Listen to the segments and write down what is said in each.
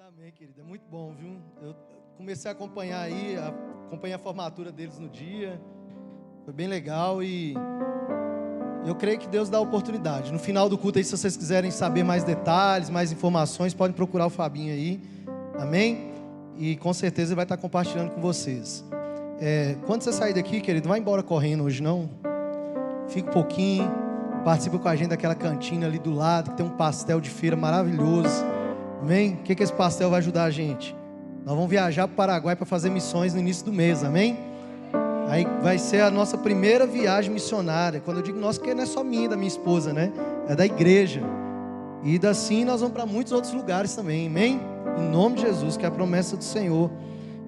Amém, querido. É muito bom, viu? Eu comecei a acompanhar aí, acompanhei a formatura deles no dia. Foi bem legal e eu creio que Deus dá oportunidade. No final do culto aí, se vocês quiserem saber mais detalhes, mais informações, podem procurar o Fabinho aí. Amém? E com certeza ele vai estar compartilhando com vocês. Quando você sair daqui, querido, vai embora correndo hoje não. Fica um pouquinho, participa com a gente daquela cantina ali do lado, que tem um pastel de feira maravilhoso. Amém? O que esse pastel vai ajudar a gente? Nós vamos viajar para o Paraguai para fazer missões no início do mês, amém? Aí vai ser a nossa primeira viagem missionária. Quando eu digo nossa, porque não é só minha, da minha esposa, né? É da igreja. E assim nós vamos para muitos outros lugares também, amém? Em nome de Jesus, que é a promessa do Senhor.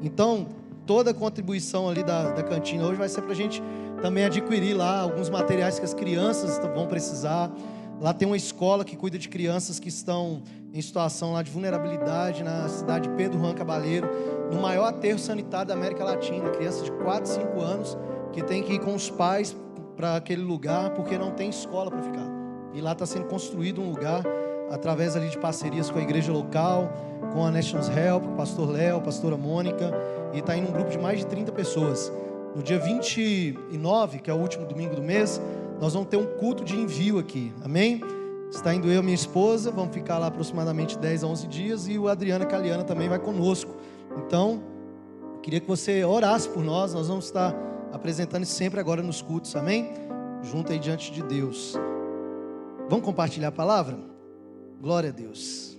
Então, toda a contribuição ali da cantina hoje vai ser para a gente também adquirir lá alguns materiais que as crianças vão precisar. Lá tem uma escola que cuida de crianças que estão em situação lá de vulnerabilidade na cidade de Pedro Juan Cabaleiro, no maior aterro sanitário da América Latina. Crianças de 4, 5 anos que tem que ir com os pais para aquele lugar porque não tem escola para ficar. E lá está sendo construído um lugar através ali de parcerias com a igreja local, com a Nations Help, o pastor Léo, a pastora Mônica, e está indo um grupo de mais de 30 pessoas. No dia 29, que é o último domingo do mês, nós vamos ter um culto de envio aqui, amém? Está indo eu e minha esposa, vamos ficar lá aproximadamente 10 a 11 dias, e o Adriana Caliana também vai conosco. Então, queria que você orasse por nós vamos estar apresentando isso sempre agora nos cultos, amém? Junto aí diante de Deus. Vamos compartilhar a palavra? Glória a Deus.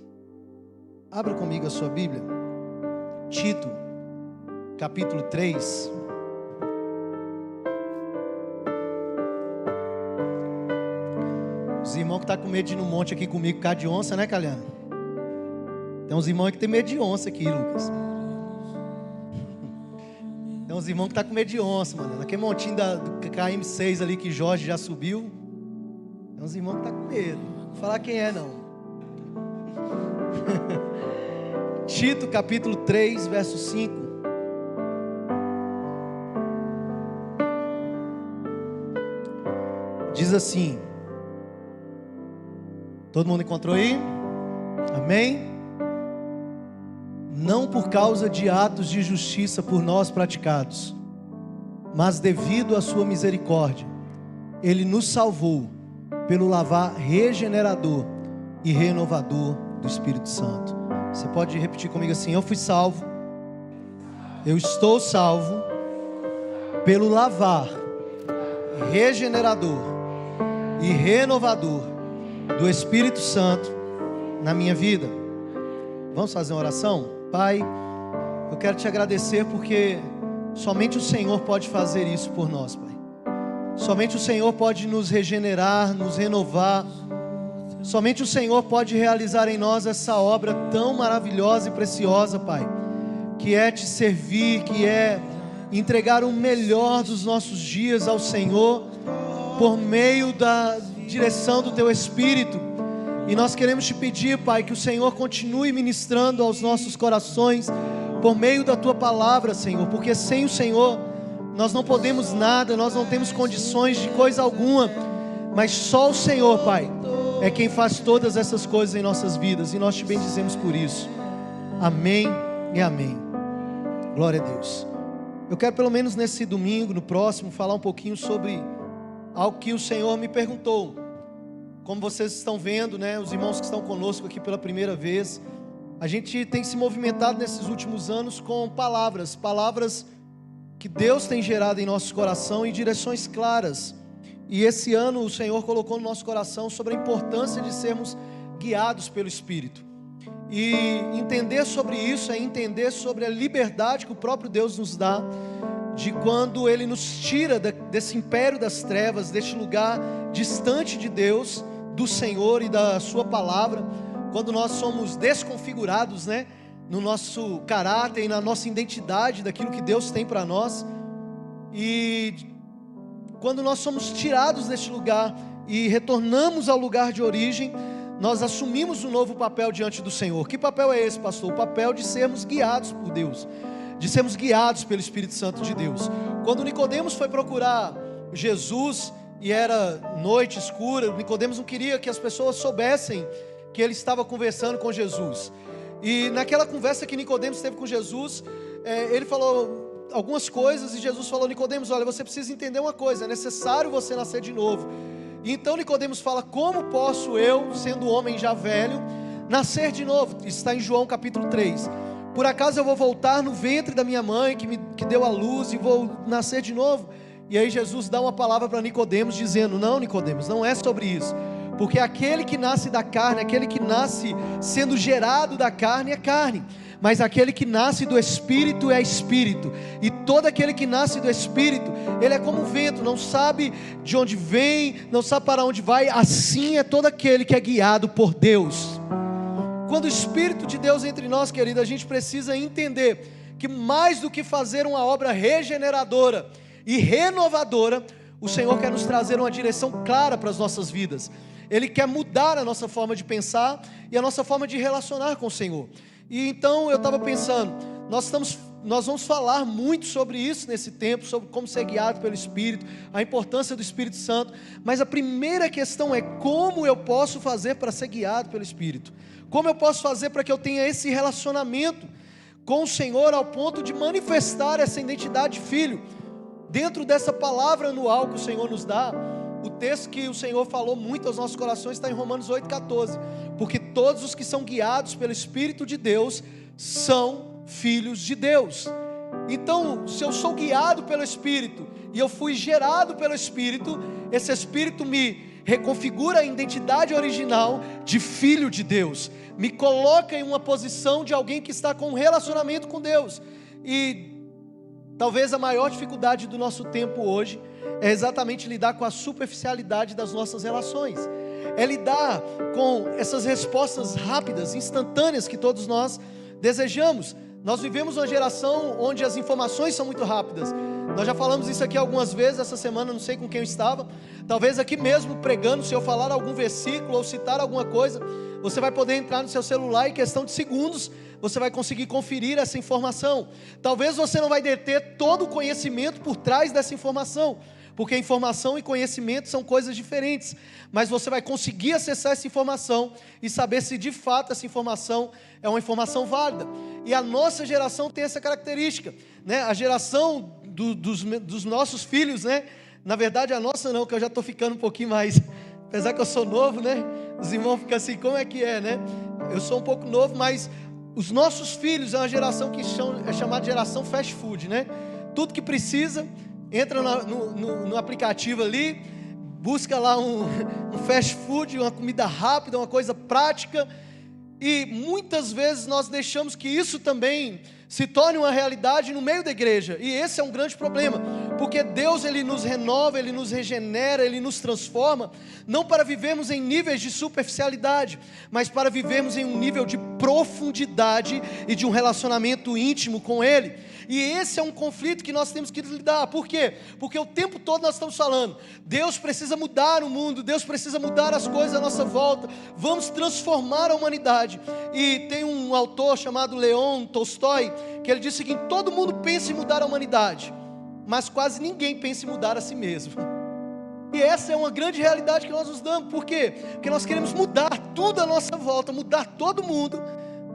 Abra comigo a sua Bíblia. Tito, capítulo 3. Os irmãos que estão com medo de ir no monte aqui comigo, por causa de onça, né, Caliana? Tem uns irmãos que tem medo de onça aqui, Lucas. Tem uns irmãos que estão com medo de onça, mano. Naquele montinho do KM6 ali que Jorge já subiu. Tem uns irmãos que estão com medo. Não vou falar quem é, não. Tito, capítulo 3, verso 5. Diz assim. Todo mundo encontrou aí? Amém? Não por causa de atos de justiça por nós praticados, mas devido à sua misericórdia, Ele nos salvou pelo lavar regenerador e renovador do Espírito Santo. Você pode repetir comigo assim: eu fui salvo, eu estou salvo pelo lavar regenerador e renovador do Espírito Santo na minha vida. Vamos fazer uma oração? Pai, eu quero te agradecer porque somente o Senhor pode fazer isso por nós, Pai. Somente o Senhor pode nos regenerar, nos renovar. Somente o Senhor pode realizar em nós essa obra tão maravilhosa e preciosa, Pai, que é te servir, que é entregar o melhor dos nossos dias ao Senhor por meio da direção do Teu Espírito. E nós queremos te pedir, Pai, que o Senhor continue ministrando aos nossos corações por meio da Tua palavra, Senhor, porque sem o Senhor nós não podemos nada, nós não temos condições de coisa alguma, mas só o Senhor, Pai, é quem faz todas essas coisas em nossas vidas, e nós te bendizemos por isso. Amém e amém. Glória a Deus. Eu quero pelo menos nesse domingo, no próximo, falar um pouquinho sobre algo que o Senhor me perguntou. Como vocês estão vendo, né, os irmãos que estão conosco aqui pela primeira vez, a gente tem se movimentado nesses últimos anos com palavras que Deus tem gerado em nosso coração em direções claras. E esse ano o Senhor colocou no nosso coração sobre a importância de sermos guiados pelo Espírito. E entender sobre isso é entender sobre a liberdade que o próprio Deus nos dá, de quando Ele nos tira desse império das trevas, deste lugar distante de Deus, do Senhor e da Sua palavra, quando nós somos desconfigurados, né, no nosso caráter e na nossa identidade daquilo que Deus tem para nós, e quando nós somos tirados deste lugar e retornamos ao lugar de origem, nós assumimos um novo papel diante do Senhor. Que papel é esse, pastor? O papel de sermos guiados por Deus, de sermos guiados pelo Espírito Santo de Deus. Quando Nicodemos foi procurar Jesus e era noite escura, Nicodemos não queria que as pessoas soubessem que ele estava conversando com Jesus. E naquela conversa que Nicodemos teve com Jesus, ele falou algumas coisas e Jesus falou: Nicodemos, olha, você precisa entender uma coisa, é necessário você nascer de novo. E então Nicodemos fala: como posso eu, sendo homem já velho, nascer de novo? Está em João capítulo 3. Por acaso eu vou voltar no ventre da minha mãe que deu a luz e vou nascer de novo? E aí Jesus dá uma palavra para Nicodemos dizendo: não, Nicodemos, não é sobre isso. Porque aquele que nasce da carne, aquele que nasce sendo gerado da carne é carne, mas aquele que nasce do Espírito é Espírito. E todo aquele que nasce do Espírito, ele é como o vento, não sabe de onde vem, não sabe para onde vai. Assim é todo aquele que é guiado por Deus. Quando o Espírito de Deus entra em nós, querido, a gente precisa entender que mais do que fazer uma obra regeneradora e renovadora, o Senhor quer nos trazer uma direção clara para as nossas vidas. Ele quer mudar a nossa forma de pensar e a nossa forma de relacionar com o Senhor. E então eu estava pensando, nós vamos falar muito sobre isso nesse tempo, sobre como ser guiado pelo Espírito, a importância do Espírito Santo. Mas a primeira questão é: como eu posso fazer para ser guiado pelo Espírito? Como eu posso fazer para que eu tenha esse relacionamento com o Senhor ao ponto de manifestar essa identidade de filho? Dentro dessa palavra anual que o Senhor nos dá, o texto que o Senhor falou muito aos nossos corações está em Romanos 8,14. Porque todos os que são guiados pelo Espírito de Deus são filhos de Deus. Então, se eu sou guiado pelo Espírito e eu fui gerado pelo Espírito, esse Espírito me reconfigura a identidade original de filho de Deus, me coloca em uma posição de alguém que está com um relacionamento com Deus. E talvez a maior dificuldade do nosso tempo hoje é exatamente lidar com a superficialidade das nossas relações, é lidar com essas respostas rápidas, instantâneas que todos nós desejamos. Nós vivemos uma geração onde as informações são muito rápidas. Nós já falamos isso aqui algumas vezes essa semana, não sei com quem eu estava, talvez aqui mesmo pregando, se eu falar algum versículo ou citar alguma coisa, você vai poder entrar no seu celular e em questão de segundos você vai conseguir conferir essa informação. Talvez você não vai deter todo o conhecimento por trás dessa informação, porque informação e conhecimento são coisas diferentes, mas você vai conseguir acessar essa informação e saber se de fato essa informação é uma informação válida. E a nossa geração tem essa característica, né? A geração dos nossos filhos, né? Na verdade a nossa não, que eu já estou ficando um pouquinho mais, apesar que eu sou novo, né? Os irmãos ficam assim: como é que é, né? Eu sou um pouco novo, mas os nossos filhos é uma geração que é chamada de geração fast food, né? Tudo que precisa, entra no aplicativo ali, busca lá um fast food, uma comida rápida, uma coisa prática. E muitas vezes nós deixamos que isso também se torne uma realidade no meio da igreja. E esse é um grande problema, porque Deus, Ele nos renova, Ele nos regenera, Ele nos transforma, não para vivermos em níveis de superficialidade, mas para vivermos em um nível de profundidade e de um relacionamento íntimo com Ele. E esse é um conflito que nós temos que lidar. Por quê? Porque o tempo todo nós estamos falando: Deus precisa mudar o mundo, Deus precisa mudar as coisas à nossa volta, vamos transformar a humanidade. E tem um autor chamado Leon Tolstói, que ele diz o seguinte: todo mundo pensa em mudar a humanidade, mas quase ninguém pensa em mudar a si mesmo. E essa é uma grande realidade que nós nos damos. Por quê? Porque nós queremos mudar tudo à nossa volta, mudar todo mundo,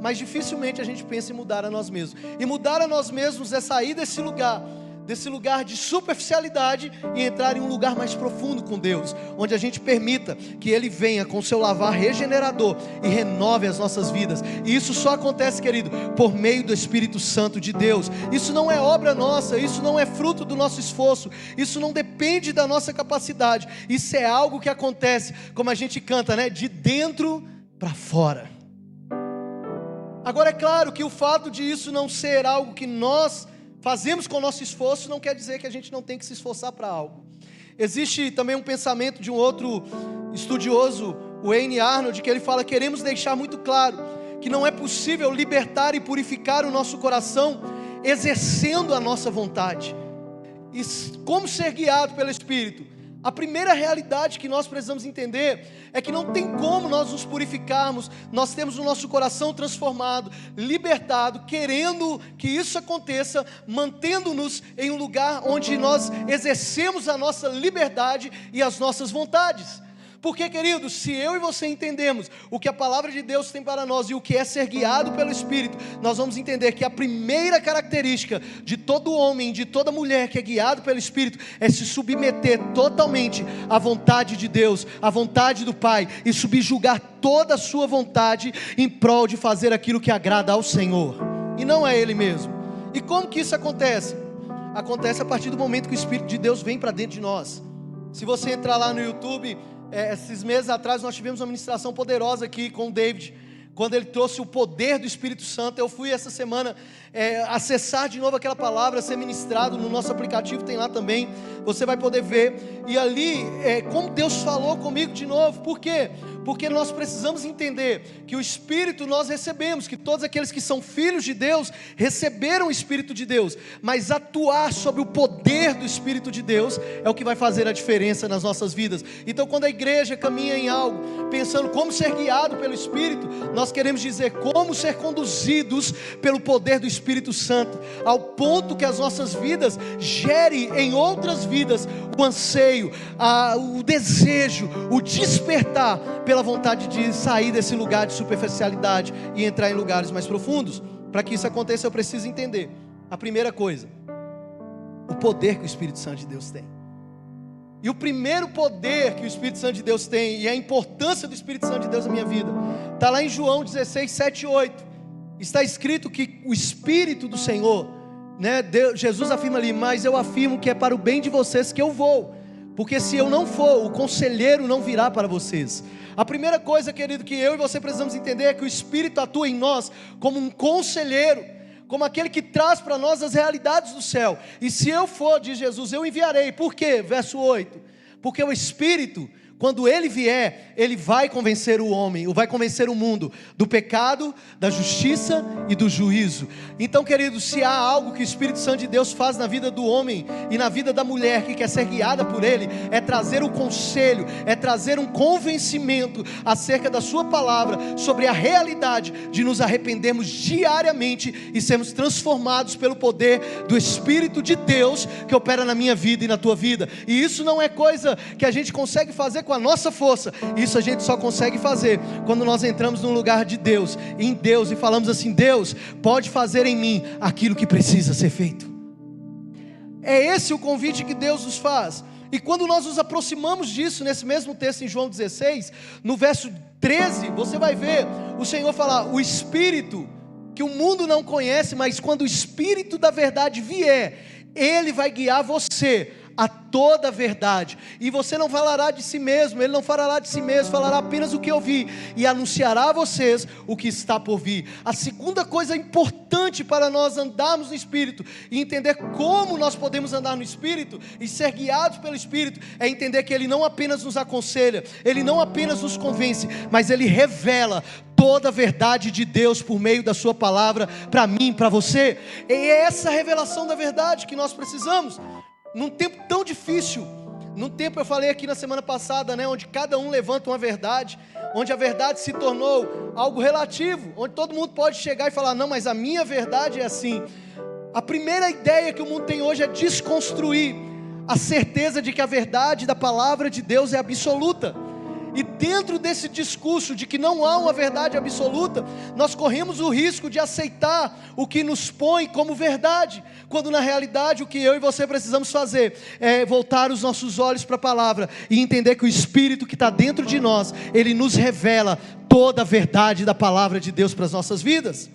mas dificilmente a gente pensa em mudar a nós mesmos. E mudar a nós mesmos é sair desse lugar de superficialidade e entrar em um lugar mais profundo com Deus, onde a gente permita que Ele venha com o seu lavar regenerador e renove as nossas vidas. E isso só acontece, querido, por meio do Espírito Santo de Deus. Isso não é obra nossa, isso não é fruto do nosso esforço, isso não depende da nossa capacidade. Isso é algo que acontece, como a gente canta, né? De dentro para fora. Agora é claro que o fato de isso não ser algo que nós fazemos com o nosso esforço não quer dizer que a gente não tem que se esforçar para algo. Existe também um pensamento de um outro estudioso, o Wayne Arnold, que ele fala: queremos deixar muito claro que não é possível libertar e purificar o nosso coração exercendo a nossa vontade. E como ser guiado pelo Espírito? A primeira realidade que nós precisamos entender é que não tem como nós nos purificarmos. Nós temos o nosso coração transformado, libertado, querendo que isso aconteça, mantendo-nos em um lugar onde nós exercemos a nossa liberdade e as nossas vontades. Porque, querido, se eu e você entendemos o que a palavra de Deus tem para nós e o que é ser guiado pelo Espírito, nós vamos entender que a primeira característica de todo homem, de toda mulher que é guiado pelo Espírito, é se submeter totalmente à vontade de Deus, à vontade do Pai, e subjugar toda a sua vontade em prol de fazer aquilo que agrada ao Senhor, e não a Ele mesmo. E como que isso acontece? Acontece a partir do momento que o Espírito de Deus vem para dentro de nós. Se você entrar lá no YouTube, esses meses atrás nós tivemos uma ministração poderosa aqui com o David, quando ele trouxe o poder do Espírito Santo. Eu fui essa semana acessar de novo aquela palavra, ser ministrado no nosso aplicativo, tem lá também, você vai poder ver, e ali, como Deus falou comigo de novo. Por quê? Porque nós precisamos entender que o Espírito nós recebemos, que todos aqueles que são filhos de Deus, receberam o Espírito de Deus, mas atuar sobre o poder do Espírito de Deus, é o que vai fazer a diferença nas nossas vidas. Então quando a igreja caminha em algo, pensando como ser guiado pelo Espírito, nós queremos dizer como ser conduzidos pelo poder do Espírito Santo, ao ponto que as nossas vidas gerem em outras vidas o anseio, o desejo, o despertar pela vontade de sair desse lugar de superficialidade e entrar em lugares mais profundos. Para que isso aconteça, eu preciso entender a primeira coisa: o poder que o Espírito Santo de Deus tem. E o primeiro poder que o Espírito Santo de Deus tem, e a importância do Espírito Santo de Deus na minha vida, está lá em João 16, 7 e 8. Está escrito que o Espírito do Senhor, Jesus afirma ali: mas eu afirmo que é para o bem de vocês que eu vou, porque se eu não for, o conselheiro não virá para vocês. A primeira coisa, querido, que eu e você precisamos entender é que o Espírito atua em nós como um conselheiro, como aquele que traz para nós as realidades do céu. E se eu for, diz Jesus, eu enviarei. Por quê? Verso 8: porque o Espírito, quando Ele vier, Ele vai convencer o homem, ou vai convencer o mundo, do pecado, da justiça e do juízo. Então, querido, se há algo que o Espírito Santo de Deus faz na vida do homem e na vida da mulher que quer ser guiada por Ele, é trazer um conselho, é trazer um convencimento acerca da sua palavra, sobre a realidade de nos arrependermos diariamente e sermos transformados pelo poder do Espírito de Deus que opera na minha vida e na tua vida. E isso não é coisa que a gente consegue fazer com a nossa força. Isso a gente só consegue fazer quando nós entramos num lugar de Deus, em Deus, e falamos assim: Deus, pode fazer em mim aquilo que precisa ser feito. É esse o convite que Deus nos faz. E quando nós nos aproximamos disso, nesse mesmo texto em João 16, no verso 13, você vai ver o Senhor falar: o Espírito que o mundo não conhece, mas quando o Espírito da verdade vier, Ele vai guiar você a toda a verdade, e você não falará de si mesmo, Ele não falará de si mesmo, falará apenas o que ouvi, e anunciará a vocês o que está por vir. A segunda coisa importante para nós andarmos no Espírito, e entender como nós podemos andar no Espírito, e ser guiados pelo Espírito, é entender que Ele não apenas nos aconselha, Ele não apenas nos convence, mas Ele revela toda a verdade de Deus por meio da sua palavra, para mim, para você. E é essa revelação da verdade que nós precisamos. Num tempo tão difícil, num tempo, eu falei aqui na semana passada, onde cada um levanta uma verdade, onde a verdade se tornou algo relativo, onde todo mundo pode chegar e falar: não, mas a minha verdade é assim. A primeira ideia que o mundo tem hoje é desconstruir a certeza de que a verdade da palavra de Deus é absoluta. E dentro desse discurso de que não há uma verdade absoluta, nós corremos o risco de aceitar o que nos põe como verdade, quando na realidade o que eu e você precisamos fazer é voltar os nossos olhos para a palavra e entender que o Espírito que está dentro de nós, Ele nos revela toda a verdade da palavra de Deus para as nossas vidas.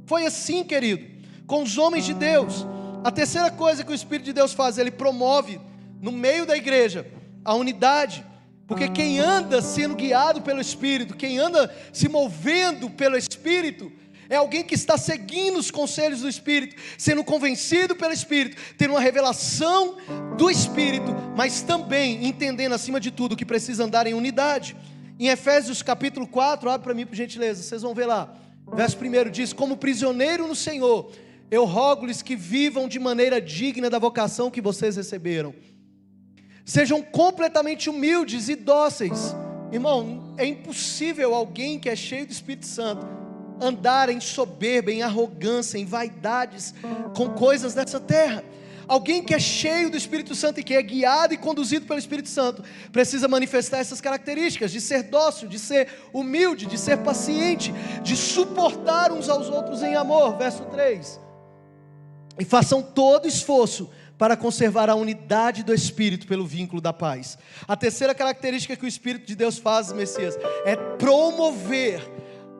Foi assim, querido, com os homens de Deus. A terceira coisa que o Espírito de Deus faz, Ele promove no meio da igreja a unidade. Porque quem anda sendo guiado pelo Espírito, quem anda se movendo pelo Espírito, é alguém que está seguindo os conselhos do Espírito, sendo convencido pelo Espírito, tendo uma revelação do Espírito, mas também entendendo acima de tudo que precisa andar em unidade. Em Efésios capítulo 4, abre para mim por gentileza, vocês vão ver lá, verso 1 diz: como prisioneiro no Senhor, eu rogo-lhes que vivam de maneira digna da vocação que vocês receberam. Sejam completamente humildes e dóceis. Irmão, é impossível alguém que é cheio do Espírito Santo andar em soberba, em arrogância, em vaidades, com coisas dessa terra. Alguém que é cheio do Espírito Santo e que é guiado e conduzido pelo Espírito Santo precisa manifestar essas características de ser dócil, de ser humilde, de ser paciente, de suportar uns aos outros em amor. Verso 3. E façam todo esforço para conservar a unidade do Espírito pelo vínculo da paz. A terceira característica que o Espírito de Deus faz, Messias, é promover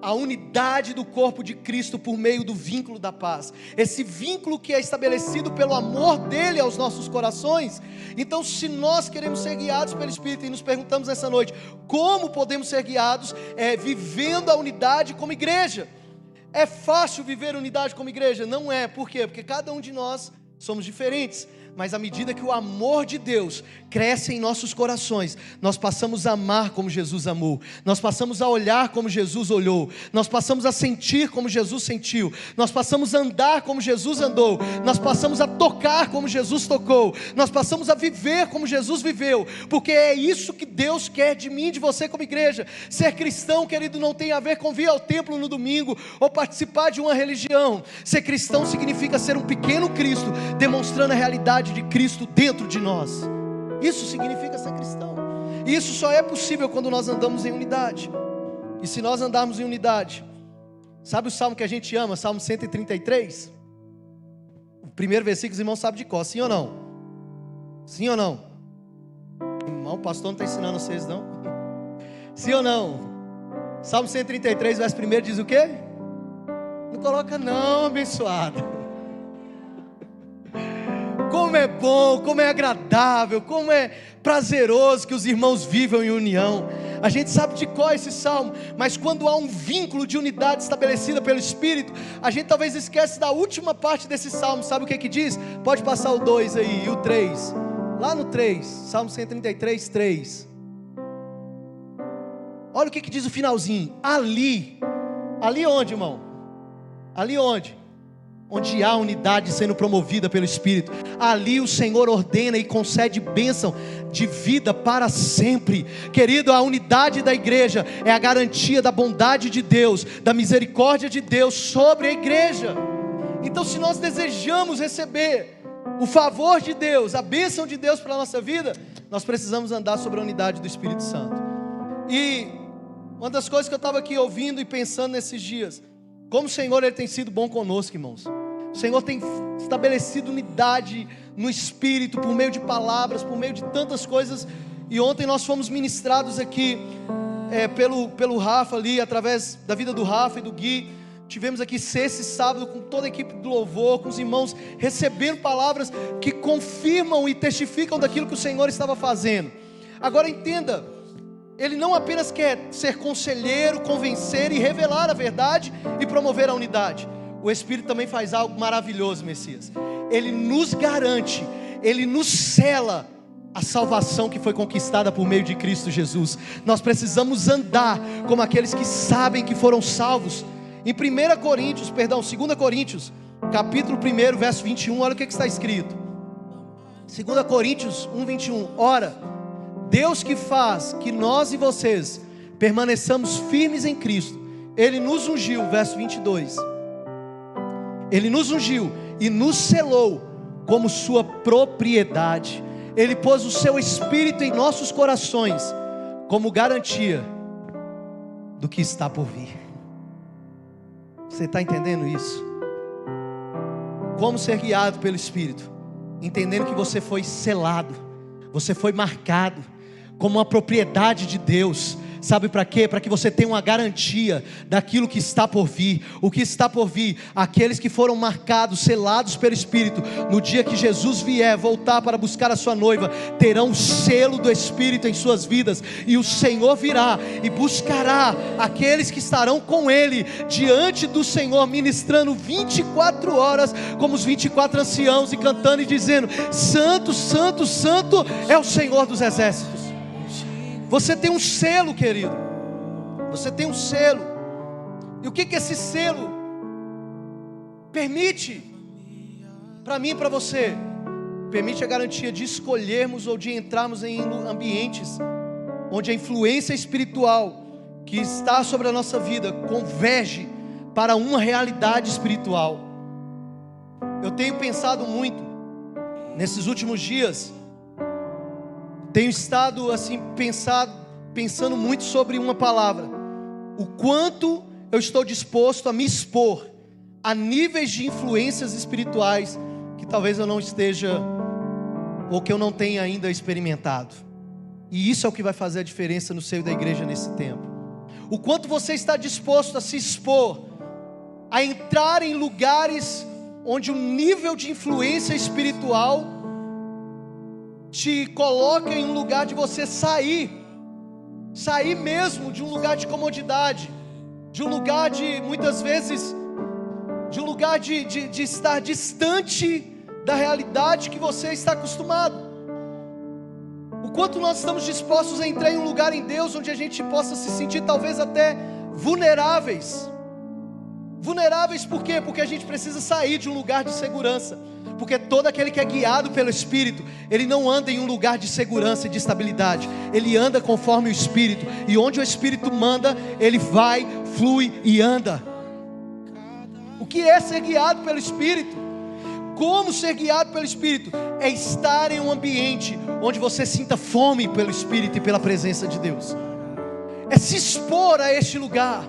a unidade do corpo de Cristo por meio do vínculo da paz. Esse vínculo que é estabelecido pelo amor dele aos nossos corações. Então, se nós queremos ser guiados pelo Espírito, e nos perguntamos essa noite, como podemos ser guiados? Vivendo a unidade como igreja. É fácil viver unidade como igreja? Não é. Por quê? Porque cada um de nós somos diferentes. Mas à medida que o amor de Deus cresce em nossos corações, nós passamos a amar como Jesus amou, nós passamos a olhar como Jesus olhou, nós passamos a sentir como Jesus sentiu, nós passamos a andar como Jesus andou, nós passamos a tocar como Jesus tocou, nós passamos a viver como Jesus viveu, porque é isso que Deus quer de mim, de você como igreja. Ser cristão, querido, não tem a ver com vir ao templo no domingo, ou participar de uma religião. Ser cristão significa ser um pequeno Cristo, demonstrando a realidade de Cristo dentro de nós. Isso significa ser cristão. E isso só é possível quando nós andamos em unidade. E se nós andarmos em unidade, sabe o salmo que a gente ama? Salmo 133. O primeiro versículo os irmãos sabem de cor, sim ou não? Sim ou não? Irmão, o pastor não está ensinando vocês não? Sim ou não? Salmo 133, verso 1 diz o quê? Não coloca não, abençoado. Como é bom, como é agradável, como é prazeroso que os irmãos vivam em união. A gente sabe de qual é esse salmo, mas quando há um vínculo de unidade estabelecida pelo Espírito, a gente talvez esquece da última parte desse salmo. Sabe o que diz? Pode passar o 2 aí e o 3. Lá no 3, Salmo 133, 3. Olha o que diz o finalzinho. Ali onde, irmão? Ali onde? Onde há unidade sendo promovida pelo Espírito, ali o Senhor ordena e concede bênção de vida para sempre. Querido, a unidade da igreja é a garantia da bondade de Deus, da misericórdia de Deus sobre a igreja. Então, se nós desejamos receber o favor de Deus, a bênção de Deus para a nossa vida, nós precisamos andar sobre a unidade do Espírito Santo. E uma das coisas que eu estava aqui ouvindo e pensando nesses dias, como o Senhor ele tem sido bom conosco, irmãos. O Senhor tem estabelecido unidade no Espírito, por meio de palavras, por meio de tantas coisas. E ontem nós fomos ministrados aqui pelo Rafa ali, através da vida do Rafa e do Gui. Tivemos aqui esse sábado com toda a equipe do louvor, com os irmãos recebendo palavras que confirmam e testificam daquilo que o Senhor estava fazendo. Agora entenda, Ele não apenas quer ser conselheiro, convencer e revelar a verdade e promover a unidade. O Espírito também faz algo maravilhoso, Messias. Ele nos garante, Ele nos sela a salvação que foi conquistada por meio de Cristo Jesus. Nós precisamos andar como aqueles que sabem que foram salvos. Em 2 Coríntios, capítulo 1, verso 21, olha o que está escrito. 2 Coríntios 1, 21. Ora, Deus que faz que nós e vocês permaneçamos firmes em Cristo, Ele nos ungiu, verso 22. Ele nos ungiu e nos selou como sua propriedade. Ele pôs o seu Espírito em nossos corações como garantia do que está por vir. Você está entendendo isso? Como ser guiado pelo Espírito? Entendendo que você foi selado, você foi marcado como uma propriedade de Deus. Sabe para quê? Para que você tenha uma garantia daquilo que está por vir. O que está por vir? Aqueles que foram marcados, selados pelo Espírito, no dia que Jesus vier voltar para buscar a sua noiva, terão o selo do Espírito em suas vidas. E o Senhor virá e buscará aqueles que estarão com Ele diante do Senhor, ministrando 24 horas como os 24 anciãos, e cantando e dizendo: Santo, Santo, Santo é o Senhor dos exércitos. Você tem um selo, querido. Você tem um selo. E o que esse selo permite para mim e para você? Permite a garantia de escolhermos ou de entrarmos em ambientes onde a influência espiritual que está sobre a nossa vida converge para uma realidade espiritual. Eu tenho pensado muito Nesses últimos dias, tenho estado assim pensando muito sobre uma palavra: o quanto eu estou disposto a me expor a níveis de influências espirituais que talvez eu não esteja, ou que eu não tenha ainda experimentado. E isso é o que vai fazer a diferença no seio da igreja nesse tempo. O quanto você está disposto a se expor, a entrar em lugares onde o nível de influência espiritual te coloca em um lugar de você sair mesmo de um lugar de comodidade, de um lugar de, muitas vezes, de um lugar de estar distante da realidade que você está acostumado. O quanto nós estamos dispostos a entrar em um lugar em Deus onde a gente possa se sentir talvez até vulneráveis. Vulneráveis por quê? Porque a gente precisa sair de um lugar de segurança. Porque todo aquele que é guiado pelo Espírito, ele não anda em um lugar de segurança e de estabilidade. Ele anda conforme o Espírito. E onde o Espírito manda, ele vai, flui e anda. O que é ser guiado pelo Espírito? Como ser guiado pelo Espírito? É estar em um ambiente onde você sinta fome pelo Espírito e pela presença de Deus. É se expor a este lugar.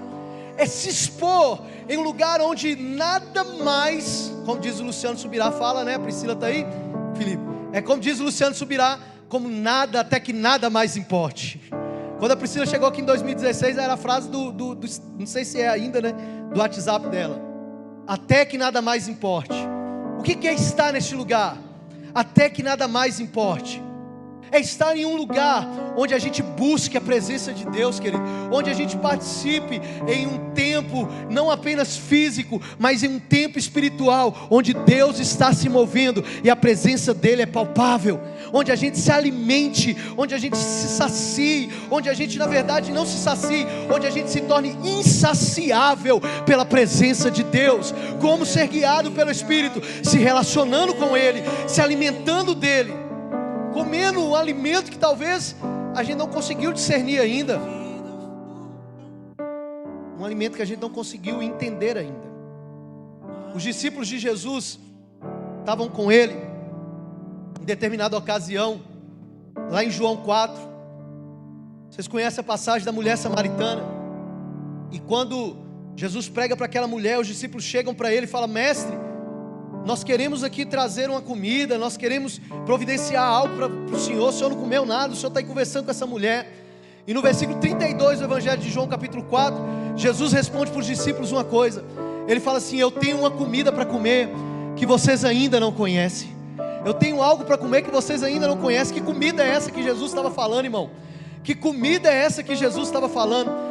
É se expor em um lugar onde nada mais, como diz o Luciano Subirá, fala, né? A Priscila está aí, Felipe. É como diz o Luciano Subirá, como nada, até que nada mais importe. Quando a Priscila chegou aqui em 2016, era a frase do não sei se é ainda, né? Do WhatsApp dela. Até que nada mais importe. O que é estar neste lugar? Até que nada mais importe. É estar em um lugar onde a gente busque a presença de Deus, querido. Onde a gente participe em um tempo, não apenas físico, mas em um tempo espiritual, onde Deus está se movendo e a presença dEle é palpável. Onde a gente se alimente, onde a gente se sacie, onde a gente na verdade não se sacie, onde a gente se torne insaciável pela presença de Deus. Como ser guiado pelo Espírito? Se relacionando com Ele, se alimentando dEle, comendo um alimento que talvez a gente não conseguiu discernir ainda, um alimento que a gente não conseguiu entender ainda. Os discípulos de Jesus estavam com Ele em determinada ocasião, lá em João 4. Vocês conhecem a passagem da mulher samaritana? E quando Jesus prega para aquela mulher, os discípulos chegam para Ele e falam: mestre, nós queremos aqui trazer uma comida, nós queremos providenciar algo para o Senhor não comeu nada, o Senhor está aí conversando com essa mulher. E no versículo 32 do Evangelho de João, capítulo 4, Jesus responde para os discípulos uma coisa. Ele fala assim: eu tenho uma comida para comer que vocês ainda não conhecem. Eu tenho algo para comer que vocês ainda não conhecem. Que comida é essa que Jesus estava falando, irmão? Que comida é essa que Jesus estava falando?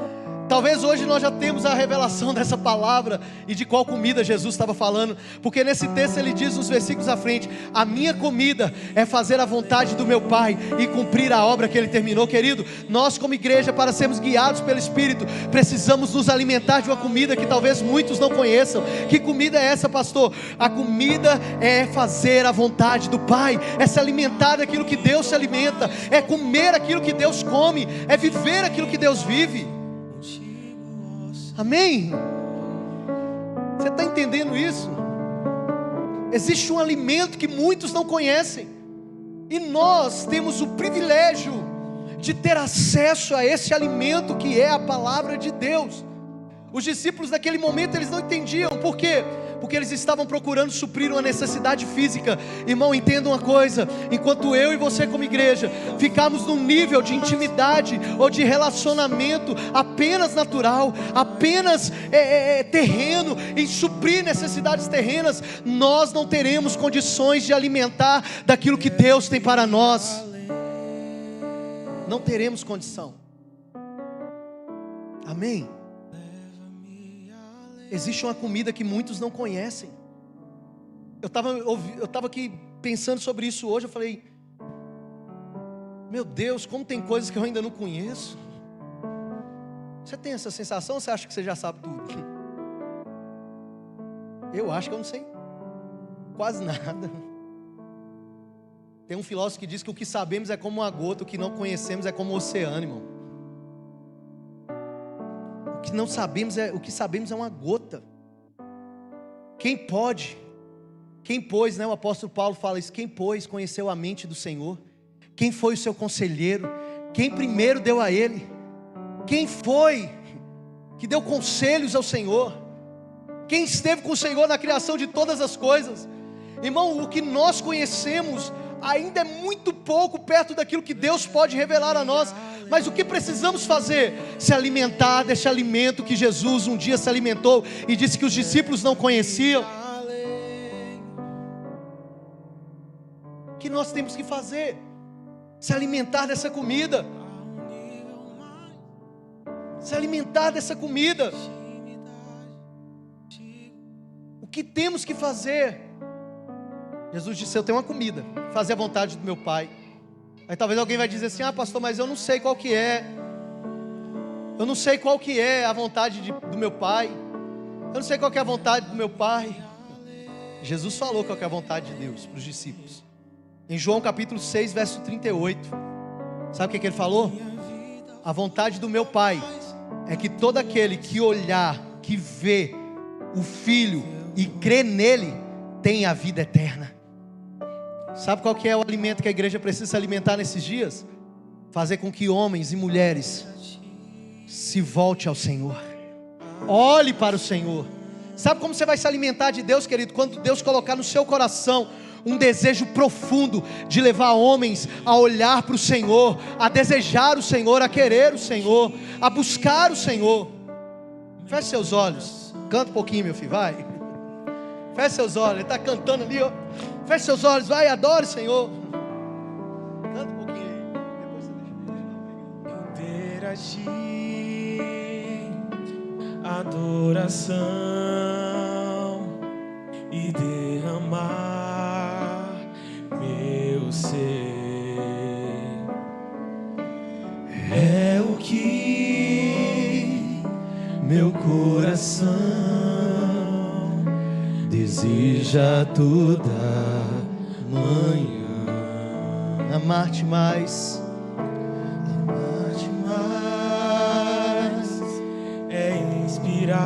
Talvez hoje nós já temos a revelação dessa palavra e de qual comida Jesus estava falando, porque nesse texto ele diz nos versículos à frente: a minha comida é fazer a vontade do meu Pai e cumprir a obra que Ele terminou. Querido, nós como igreja, para sermos guiados pelo Espírito, precisamos nos alimentar de uma comida que talvez muitos não conheçam. Que comida é essa, pastor? A comida é fazer a vontade do Pai, é se alimentar daquilo que Deus se alimenta, é comer aquilo que Deus come, é viver aquilo que Deus vive. Amém? Você está entendendo isso? Existe um alimento que muitos não conhecem, e nós temos o privilégio de ter acesso a esse alimento que é a palavra de Deus. Os discípulos naquele momento eles não entendiam. Por quê? Porque eles estavam procurando suprir uma necessidade física. Irmão, entenda uma coisa: enquanto eu e você como igreja ficarmos num nível de intimidade ou de relacionamento apenas natural, apenas terreno, em suprir necessidades terrenas, nós não teremos condições de alimentar daquilo que Deus tem para nós. Não teremos condição. Amém? Existe uma comida que muitos não conhecem. Eu estava aqui pensando sobre isso hoje. Eu falei: meu Deus, como tem coisas que eu ainda não conheço. Você tem essa sensação ou você acha que você já sabe tudo? Eu acho que eu não sei quase nada. Tem um filósofo que diz que o que sabemos é como uma gota, o que não conhecemos é como o oceano, irmão. O que sabemos é uma gota. Quem pode Quem, pois, o apóstolo Paulo fala isso, quem, pois, conheceu a mente do Senhor? Quem foi o seu conselheiro? Quem primeiro deu a Ele? Quem foi que deu conselhos ao Senhor? Quem esteve com o Senhor na criação de todas as coisas? Irmão, o que nós conhecemos ainda é muito pouco perto daquilo que Deus pode revelar a nós. Mas o que precisamos fazer? Se alimentar desse alimento que Jesus um dia se alimentou e disse que os discípulos não conheciam. O que nós temos que fazer? Se alimentar dessa comida. Se alimentar dessa comida. O que temos que fazer? Jesus disse: eu tenho uma comida, fazer a vontade do meu Pai. Aí talvez alguém vai dizer assim: ah, pastor, mas eu não sei qual que é. Eu não sei qual que é a vontade do meu Pai. Eu não sei qual que é a vontade do meu Pai. Jesus falou qual que é a vontade de Deus para os discípulos. Em João capítulo 6, verso 38. Sabe o que ele falou? A vontade do meu Pai é que todo aquele que olhar, que vê o Filho e crê nele, tem a vida eterna. Sabe qual que é o alimento que a igreja precisa se alimentar nesses dias? Fazer com que homens e mulheres se volte ao Senhor. Olhe para o Senhor. Sabe como você vai se alimentar de Deus, querido? Quando Deus colocar no seu coração um desejo profundo de levar homens a olhar para o Senhor, a desejar o Senhor, a querer o Senhor, a buscar o Senhor. Feche seus olhos. Canta um pouquinho, meu filho, vai. Feche seus olhos. Ele está cantando ali, ó. Feche seus olhos, vai, adore o Senhor. Canta um pouquinho aí. Depois você deixa. Interagir, adoração e derramar meu ser. É o que meu coração deseja toda manhã. Amar-te mais. Amar-te mais é inspirar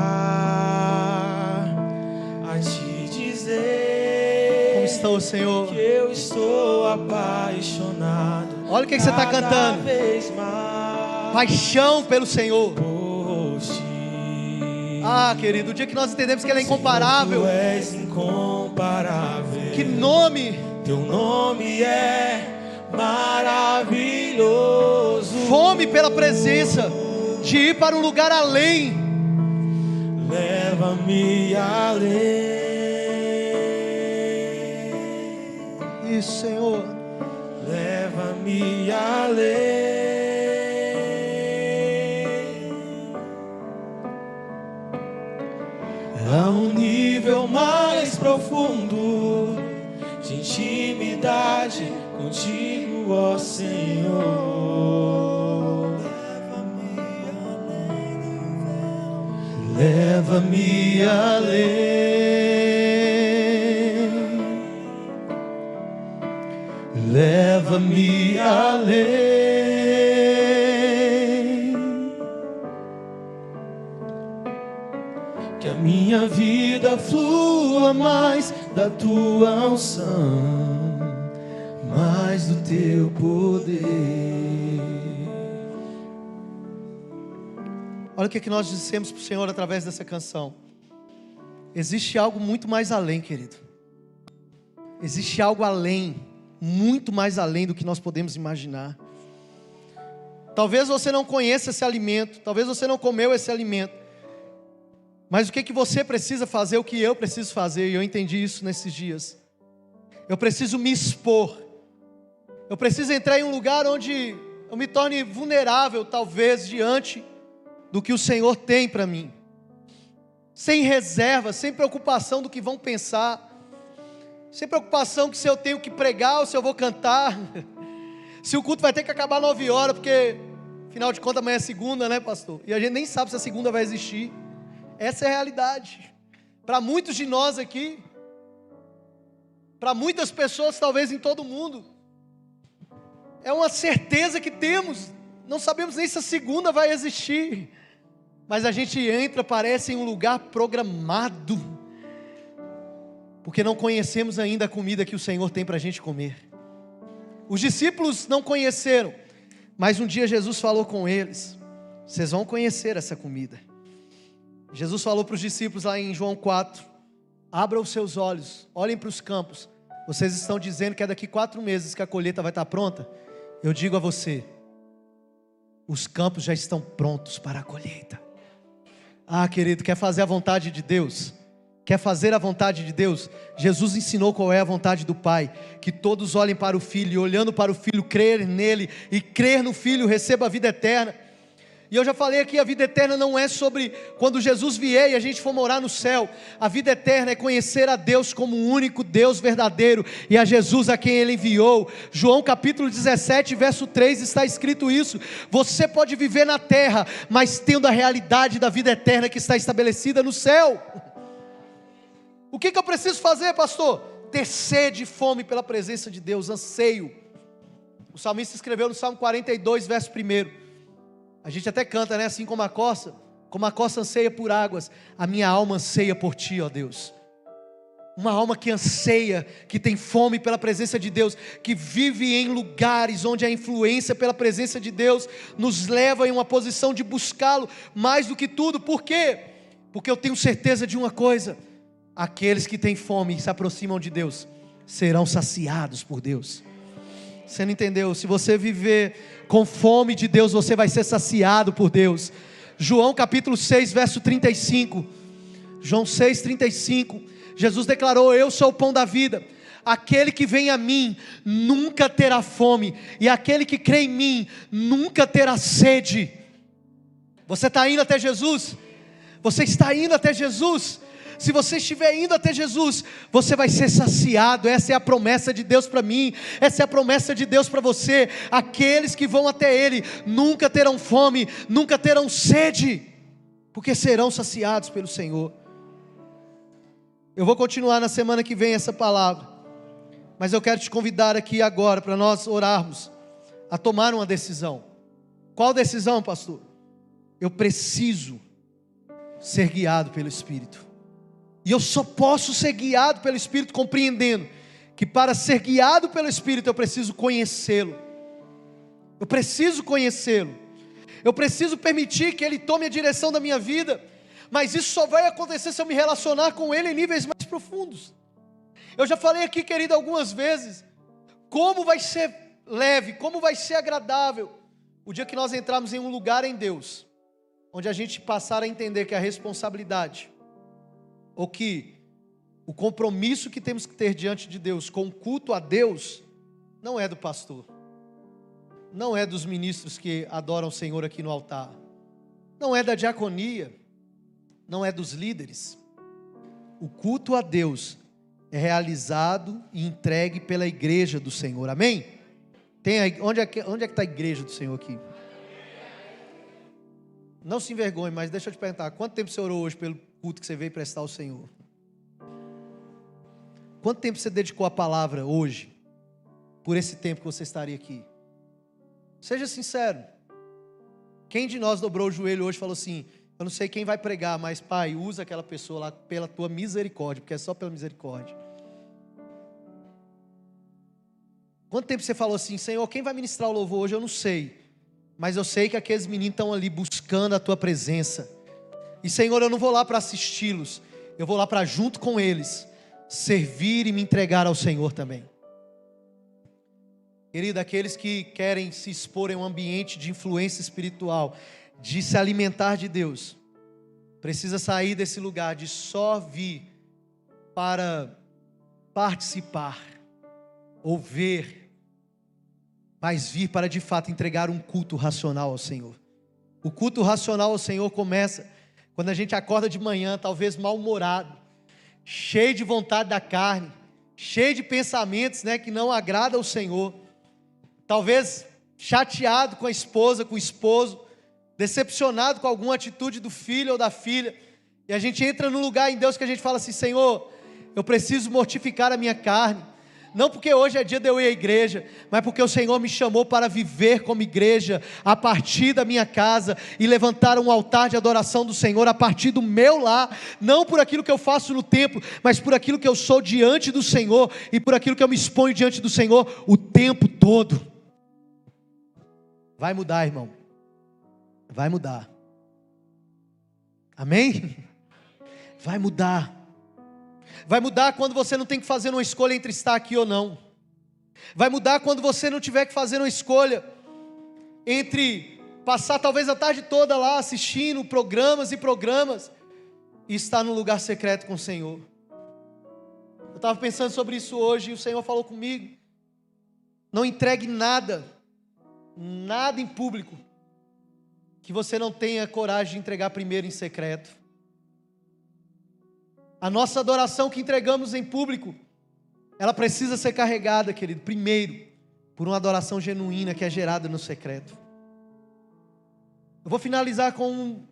a te dizer Como está o Senhor? que eu estou apaixonado. Olha o que você está cantando. Cada vez mais Paixão pelo Senhor. por ti. Ah, querido, o dia que nós entendemos que Ele é incomparável. Tu és incomparável. Que nome. Teu nome é maravilhoso. Fome pela presença, de ir para um lugar além. Leva-me além. Isso, Senhor. Leva-me além. A um nível mais profundo de intimidade contigo, ó Senhor. Leva-me além. Leva-me além. Que a minha vida flua mais da tua unção, mais do teu poder. Olha o que nós dissemos para o Senhor através dessa canção. Existe algo muito mais além, querido. Existe algo além, muito mais além do que nós podemos imaginar. Talvez você não conheça esse alimento, talvez você não comeu esse alimento, mas o que você precisa fazer, o que eu preciso fazer, e eu entendi isso nesses dias. Eu preciso me expor. Eu preciso entrar em um lugar onde eu me torne vulnerável, talvez, diante do que o Senhor tem para mim. Sem reserva, sem preocupação do que vão pensar. Sem preocupação que se eu tenho que pregar ou se eu vou cantar. Se o culto vai ter que acabar 9 horas, porque, afinal de contas, amanhã é segunda, né, pastor? E a gente nem sabe se a segunda vai existir. Essa é a realidade. Para muitos de nós aqui, para muitas pessoas, talvez em todo o mundo, é uma certeza que temos. Não sabemos nem se a segunda vai existir, mas a gente entra, parece, em um lugar programado, porque não conhecemos ainda a comida que o Senhor tem para a gente comer. Os discípulos não conheceram, mas um dia Jesus falou com eles: vocês vão conhecer essa comida. Jesus falou para os discípulos lá em João 4: abram os seus olhos, olhem para os campos. Vocês estão dizendo que é daqui 4 meses que a colheita vai estar pronta? Eu digo a você, os campos já estão prontos para a colheita. Ah, querido, quer fazer a vontade de Deus? Quer fazer a vontade de Deus? Jesus ensinou qual é a vontade do Pai: que todos olhem para o Filho, e olhando para o Filho, crer nele, e crer no Filho, receba a vida eterna. E eu já falei aqui, a vida eterna não é sobre quando Jesus vier e a gente for morar no céu. A vida eterna é conhecer a Deus como o único Deus verdadeiro, e a Jesus a quem Ele enviou. João capítulo 17, verso 3, está escrito isso: você pode viver na terra, mas tendo a realidade da vida eterna que está estabelecida no céu. O que eu preciso fazer, pastor? Ter sede e fome pela presença de Deus, anseio. O salmista escreveu no Salmo 42, verso 1. A gente até canta, né? Assim como a corça anseia por águas, a minha alma anseia por Ti, ó Deus. Uma alma que anseia, que tem fome pela presença de Deus, que vive em lugares onde a influência pela presença de Deus nos leva em uma posição de buscá-lo mais do que tudo. Por quê? Porque eu tenho certeza de uma coisa: aqueles que têm fome e se aproximam de Deus serão saciados por Deus. Você não entendeu? Se você viver com fome de Deus, você vai ser saciado por Deus. João capítulo 6, verso 35. João 6, 35. Jesus declarou: eu sou o pão da vida. Aquele que vem a mim nunca terá fome, e aquele que crê em mim nunca terá sede. Você está indo até Jesus? Você está indo até Jesus? Se você estiver indo até Jesus, você vai ser saciado. Essa é a promessa de Deus para mim, essa é a promessa de Deus para você. Aqueles que vão até Ele nunca terão fome, nunca terão sede, porque serão saciados pelo Senhor. Eu vou continuar na semana que vem essa palavra, mas eu quero te convidar aqui agora para nós orarmos, a tomar uma decisão. Qual decisão, pastor? Eu preciso ser guiado pelo Espírito. E eu só posso ser guiado pelo Espírito compreendendo que para ser guiado pelo Espírito eu preciso conhecê-lo. Eu preciso conhecê-lo. Eu preciso permitir que Ele tome a direção da minha vida. Mas isso só vai acontecer se eu me relacionar com Ele em níveis mais profundos. Eu já falei aqui, querido, algumas vezes, como vai ser leve, como vai ser agradável o dia que nós entrarmos em um lugar em Deus, onde a gente passar a entender que a responsabilidade, ou que o compromisso que temos que ter diante de Deus com o culto a Deus, não é do pastor, não é dos ministros que adoram o Senhor aqui no altar, não é da diaconia, não é dos líderes. O culto a Deus é realizado e entregue pela igreja do Senhor, amém? Onde é que está a igreja do Senhor aqui? Não se envergonhe, mas deixa eu te perguntar: quanto tempo você orou hoje pelo culto que você veio prestar ao Senhor? Quanto tempo você dedicou à palavra hoje, por esse tempo que você estaria aqui? Seja sincero. Quem de nós dobrou o joelho hoje e falou assim: eu não sei quem vai pregar, mas Pai, usa aquela pessoa lá pela Tua misericórdia, porque é só pela misericórdia. Quanto tempo você falou assim: Senhor, quem vai ministrar o louvor hoje? Eu não sei, mas eu sei que aqueles meninos estão ali buscando a Tua presença. E Senhor, eu não vou lá para assisti-los, eu vou lá para junto com eles servir e me entregar ao Senhor também. Querido, aqueles que querem se expor em um ambiente de influência espiritual, de se alimentar de Deus, precisa sair desse lugar de só vir para participar ou ver, mas vir para de fato entregar um culto racional ao Senhor. O culto racional ao Senhor começa quando a gente acorda de manhã, talvez mal-humorado, cheio de vontade da carne, cheio de pensamentos, que não agrada ao Senhor, talvez chateado com a esposa, com o esposo, decepcionado com alguma atitude do filho ou da filha, e a gente entra num lugar em Deus que a gente fala assim: Senhor, eu preciso mortificar a minha carne, Não porque hoje é dia de eu ir à igreja, mas porque o Senhor me chamou para viver como igreja, a partir da minha casa, e levantar um altar de adoração do Senhor, a partir do meu lar, não por aquilo que eu faço no templo, mas por aquilo que eu sou diante do Senhor, e por aquilo que eu me exponho diante do Senhor, o tempo todo. Vai mudar, irmão, vai mudar, amém? Vai mudar. Vai mudar quando você não tem que fazer uma escolha entre estar aqui ou não. Vai mudar quando você não tiver que fazer uma escolha entre passar talvez a tarde toda lá assistindo programas e programas e estar num lugar secreto com o Senhor. Eu estava pensando sobre isso hoje e o Senhor falou comigo: não entregue nada em público que você não tenha coragem de entregar primeiro em secreto. A nossa adoração que entregamos em público, ela precisa ser carregada, querido, primeiro, por uma adoração genuína que é gerada no secreto. Eu vou finalizar com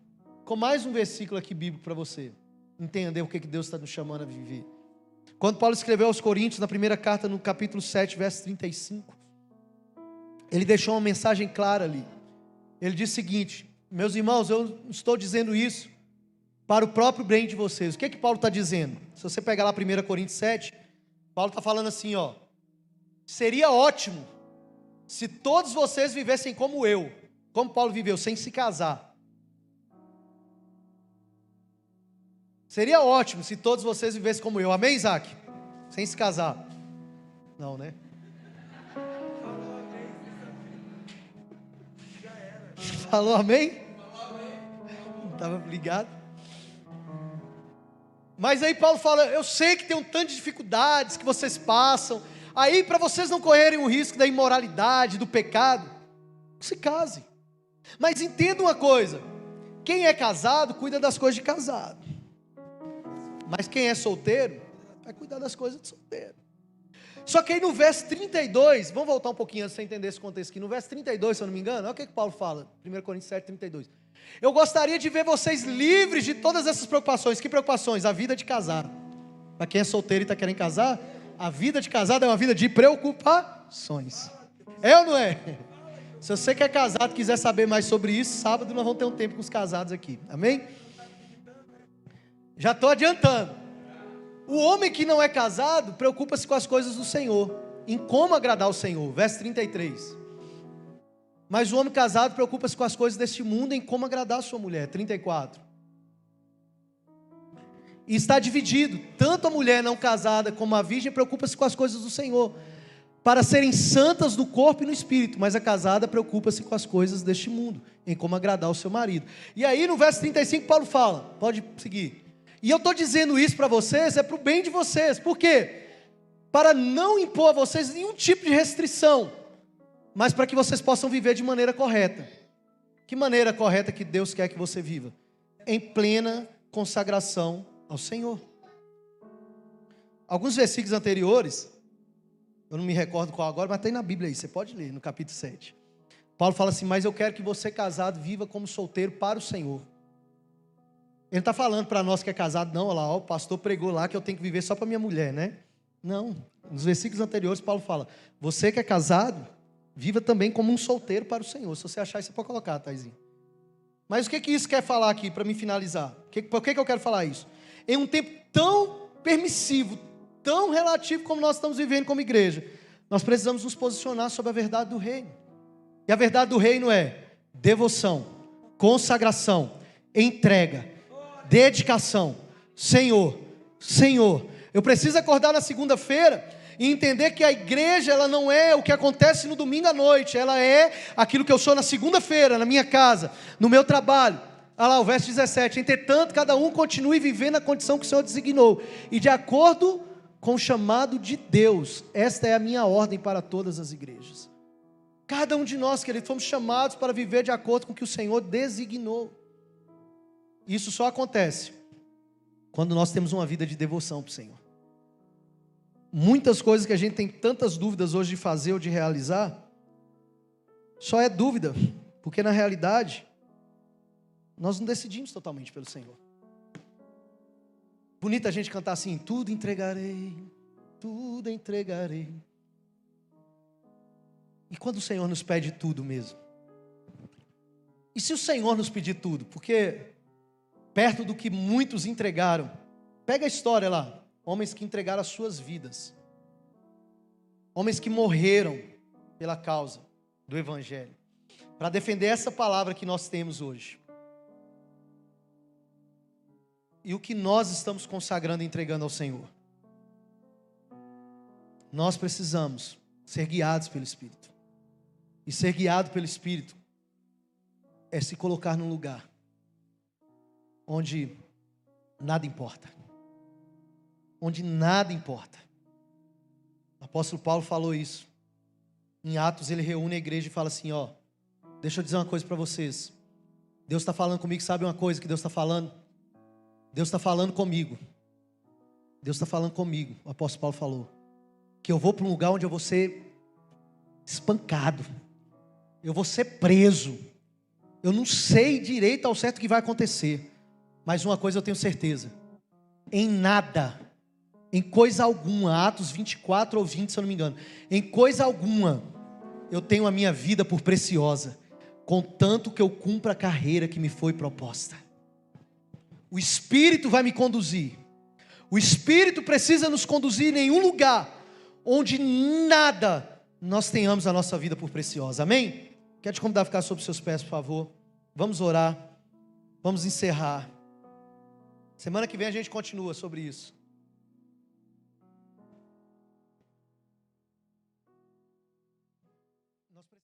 mais um versículo aqui bíblico para você entender o que Deus está nos chamando a viver. Quando Paulo escreveu aos Coríntios, na primeira carta, no capítulo 7, verso 35, ele deixou uma mensagem clara ali. Ele diz o seguinte: meus irmãos, eu estou dizendo isso para o próprio bem de vocês. O que Paulo está dizendo? Se você pegar lá 1 Coríntios 7, Paulo está falando assim, ó: seria ótimo se todos vocês vivessem como eu, como Paulo viveu, sem se casar. Seria ótimo se todos vocês vivessem como eu, amém, Isaac? Sem se casar. Não, né? Falou amém? Não estava ligado? Mas aí Paulo fala: eu sei que tem um tanto de dificuldades que vocês passam, aí para vocês não correrem o risco da imoralidade, do pecado, se casem. Mas entenda uma coisa: quem é casado cuida das coisas de casado, mas quem é solteiro vai cuidar das coisas de solteiro. Só que aí no verso 32, vamos voltar um pouquinho antes de você entender esse contexto aqui. No verso 32, se eu não me engano, olha o que Paulo fala, 1 Coríntios 7, 32. Eu gostaria de ver vocês livres de todas essas preocupações. Que preocupações? A vida de casado. Para quem é solteiro e está querendo casar, a vida de casado é uma vida de preocupações. É ou não é? Se você que é casado quiser saber mais sobre isso, sábado nós vamos ter um tempo com os casados aqui, amém? Já estou adiantando. O homem que não é casado preocupa-se com as coisas do Senhor, em como agradar o Senhor. Verso 33. Mas o homem casado preocupa-se com as coisas deste mundo, em como agradar a sua mulher. 34. E está dividido, tanto a mulher não casada como a virgem preocupa-se com as coisas do Senhor, para serem santas no corpo e no espírito, mas a casada preocupa-se com as coisas deste mundo, em como agradar o seu marido. E aí no verso 35 Paulo fala, pode seguir: e eu estou dizendo isso para vocês, é para o bem de vocês. Por quê? Para não impor a vocês nenhum tipo de restrição, mas para que vocês possam viver de maneira correta. Que maneira correta que Deus quer que você viva? Em plena consagração ao Senhor. Alguns versículos anteriores, eu não me recordo qual agora, mas tem na Bíblia aí, você pode ler, no capítulo 7. Paulo fala assim: mas eu quero que você casado viva como solteiro para o Senhor. Ele não está falando para nós que é casado, não. Olha lá, ó, o pastor pregou lá que eu tenho que viver só para minha mulher, né? Não, nos versículos anteriores Paulo fala: você que é casado, viva também como um solteiro para o Senhor. Se você achar isso, você pode colocar, Taizinho. Mas o que isso quer falar aqui, para me finalizar? Por que eu quero falar isso? Em um tempo tão permissivo, tão relativo como nós estamos vivendo como igreja, nós precisamos nos posicionar sobre a verdade do reino. E a verdade do reino é devoção, consagração, entrega, dedicação. Senhor, Senhor, eu preciso acordar na segunda-feira e entender que a igreja, ela não é o que acontece no domingo à noite, ela é aquilo que eu sou na segunda-feira, na minha casa, no meu trabalho. Olha lá o verso 17: entretanto, cada um continue vivendo a condição que o Senhor designou, e de acordo com o chamado de Deus. Esta é a minha ordem para todas as igrejas. Cada um de nós, queridos, fomos chamados para viver de acordo com o que o Senhor designou. Isso só acontece quando nós temos uma vida de devoção para o Senhor. Muitas coisas que a gente tem tantas dúvidas hoje de fazer ou de realizar, só é dúvida, porque na realidade, nós não decidimos totalmente pelo Senhor. Bonito a gente cantar assim: tudo entregarei tudo entregarei. E quando o Senhor nos pede tudo mesmo? E se o Senhor nos pedir tudo? Porque perto do que muitos entregaram, pega a história lá, homens que entregaram as suas vidas, homens que morreram pela causa do Evangelho, para defender essa palavra que nós temos hoje. E o que nós estamos consagrando e entregando ao Senhor? Nós precisamos ser guiados pelo Espírito. E ser guiado pelo Espírito é se colocar num lugar onde nada importa. Onde nada importa. O apóstolo Paulo falou isso. Em Atos ele reúne a igreja e fala assim, ó, deixa eu dizer uma coisa para vocês. Deus está falando comigo, sabe uma coisa que Deus está falando? Deus está falando comigo. Deus está falando comigo, o apóstolo Paulo falou. Que eu vou para um lugar onde eu vou ser espancado. Eu vou ser preso. Eu não sei direito ao certo o que vai acontecer. Mas uma coisa eu tenho certeza. Em nada, em coisa alguma, Atos 24 ou 20, se eu não me engano. Em coisa alguma, eu tenho a minha vida por preciosa. Contanto que eu cumpra a carreira que me foi proposta. O Espírito vai me conduzir. O Espírito precisa nos conduzir em nenhum lugar onde nada nós tenhamos a nossa vida por preciosa. Amém? Quero te convidar a ficar sobre os seus pés, por favor. Vamos orar. Vamos encerrar. Semana que vem a gente continua sobre isso.